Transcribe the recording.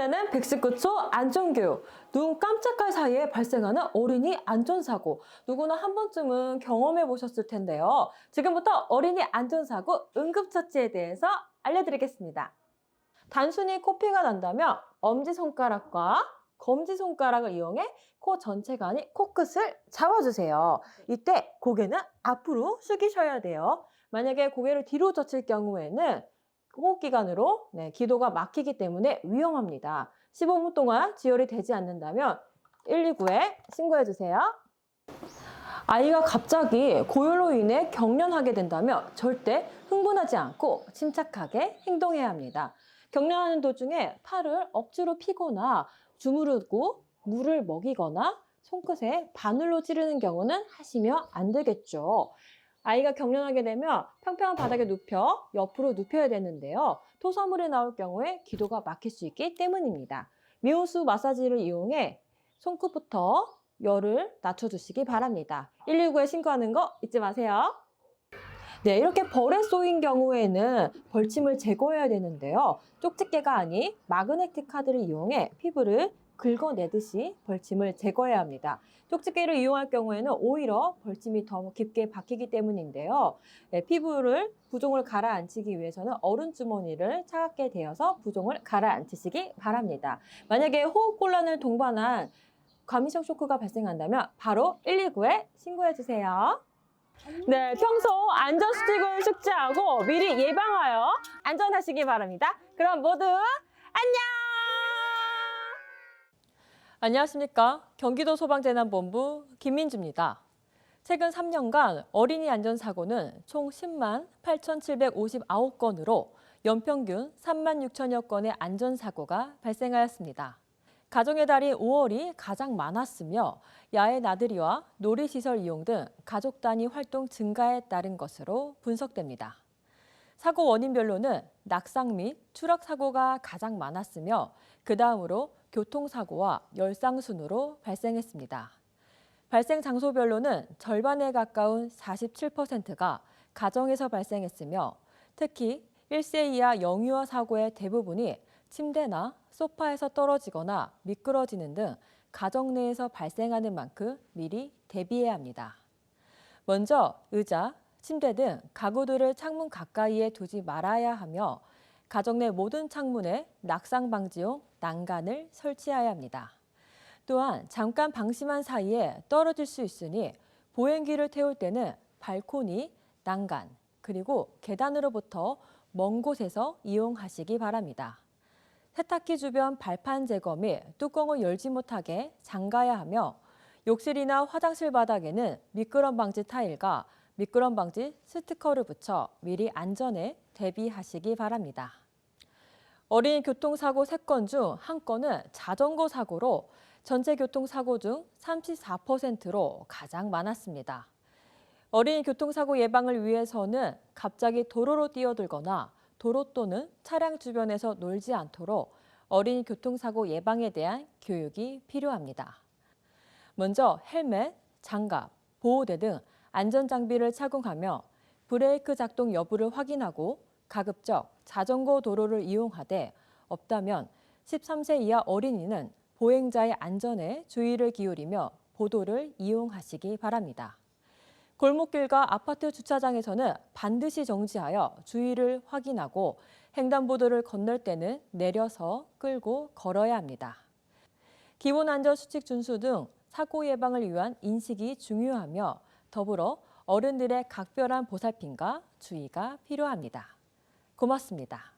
이번에는 119초 안전교육. 눈 깜짝할 사이에 발생하는 어린이 안전사고. 누구나 한 번쯤은 경험해 보셨을 텐데요. 지금부터 어린이 안전사고 응급처치에 대해서 알려드리겠습니다. 단순히 코피가 난다면 엄지손가락과 검지손가락을 이용해 코 전체가 아닌 코끝을 잡아주세요. 이때 고개는 앞으로 숙이셔야 돼요. 만약에 고개를 뒤로 젖힐 경우에는 호흡기관으로 기도가 막히기 때문에 위험합니다. 15분 동안 지혈이 되지 않는다면 119에 신고해주세요. 아이가 갑자기 고열로 인해 경련하게 된다면 절대 흥분하지 않고 침착하게 행동해야 합니다. 경련하는 도중에 팔을 억지로 피거나 주무르고 물을 먹이거나 손끝에 바늘로 찌르는 경우는 하시면 안 되겠죠. 아이가 경련하게 되면 평평한 바닥에 눕혀 옆으로 눕혀야 되는데요. 토사물이 나올 경우에 기도가 막힐 수 있기 때문입니다. 미호수 마사지를 이용해 손끝부터 열을 낮춰주시기 바랍니다. 119에 신고하는 거 잊지 마세요. 네, 이렇게 벌에 쏘인 경우에는 벌침을 제거해야 되는데요. 쪽집게가 아닌 마그네틱 카드를 이용해 피부를 긁어내듯이 벌침을 제거해야 합니다. 쪽집게를 이용할 경우에는 오히려 벌침이 더 깊게 박히기 때문인데요. 네, 피부를 부종을 가라앉히기 위해서는 얼음 주머니를 차갑게 데워서 부종을 가라앉히시기 바랍니다. 만약에 호흡곤란을 동반한 과민성 쇼크가 발생한다면 바로 119에 신고해 주세요. 네, 평소 안전수칙을 숙지하고 미리 예방하여 안전하시기 바랍니다. 그럼 모두 안녕! 안녕하십니까. 경기도 소방재난본부 김민주입니다. 최근 3년간 어린이 안전사고는 총 10만 8,759건으로 연평균 3만 6천여 건의 안전사고가 발생하였습니다. 가정의 달인 5월이 가장 많았으며 야외 나들이와 놀이시설 이용 등 가족 단위 활동 증가에 따른 것으로 분석됩니다. 사고 원인별로는 낙상 및 추락 사고가 가장 많았으며 그 다음으로 교통사고와 열상 순으로 발생했습니다. 발생 장소별로는 절반에 가까운 47%가 가정에서 발생했으며 특히 1세 이하 영유아 사고의 대부분이 침대나 소파에서 떨어지거나 미끄러지는 등 가정 내에서 발생하는 만큼 미리 대비해야 합니다. 먼저 의자, 침대 등 가구들을 창문 가까이에 두지 말아야 하며 가정 내 모든 창문에 낙상 방지용 난간을 설치해야 합니다. 또한 잠깐 방심한 사이에 떨어질 수 있으니 보행기를 태울 때는 발코니, 난간, 그리고 계단으로부터 먼 곳에서 이용하시기 바랍니다. 세탁기 주변 발판 제거 및 뚜껑을 열지 못하게 잠가야 하며 욕실이나 화장실 바닥에는 미끄럼 방지 타일과 미끄럼 방지 스티커를 붙여 미리 안전에 대비하시기 바랍니다. 어린이 교통사고 3건 중 1건은 자전거 사고로 전체 교통사고 중 34%로 가장 많았습니다. 어린이 교통사고 예방을 위해서는 갑자기 도로로 뛰어들거나 도로 또는 차량 주변에서 놀지 않도록 어린이 교통사고 예방에 대한 교육이 필요합니다. 먼저 헬멧, 장갑, 보호대 등 안전장비를 착용하며 브레이크 작동 여부를 확인하고 가급적 자전거 도로를 이용하되 없다면 13세 이하 어린이는 보행자의 안전에 주의를 기울이며 보도를 이용하시기 바랍니다. 골목길과 아파트 주차장에서는 반드시 정지하여 주의를 확인하고 횡단보도를 건널 때는 내려서 끌고 걸어야 합니다. 기본안전수칙 준수 등 사고 예방을 위한 인식이 중요하며 더불어 어른들의 각별한 보살핌과 주의가 필요합니다. 고맙습니다.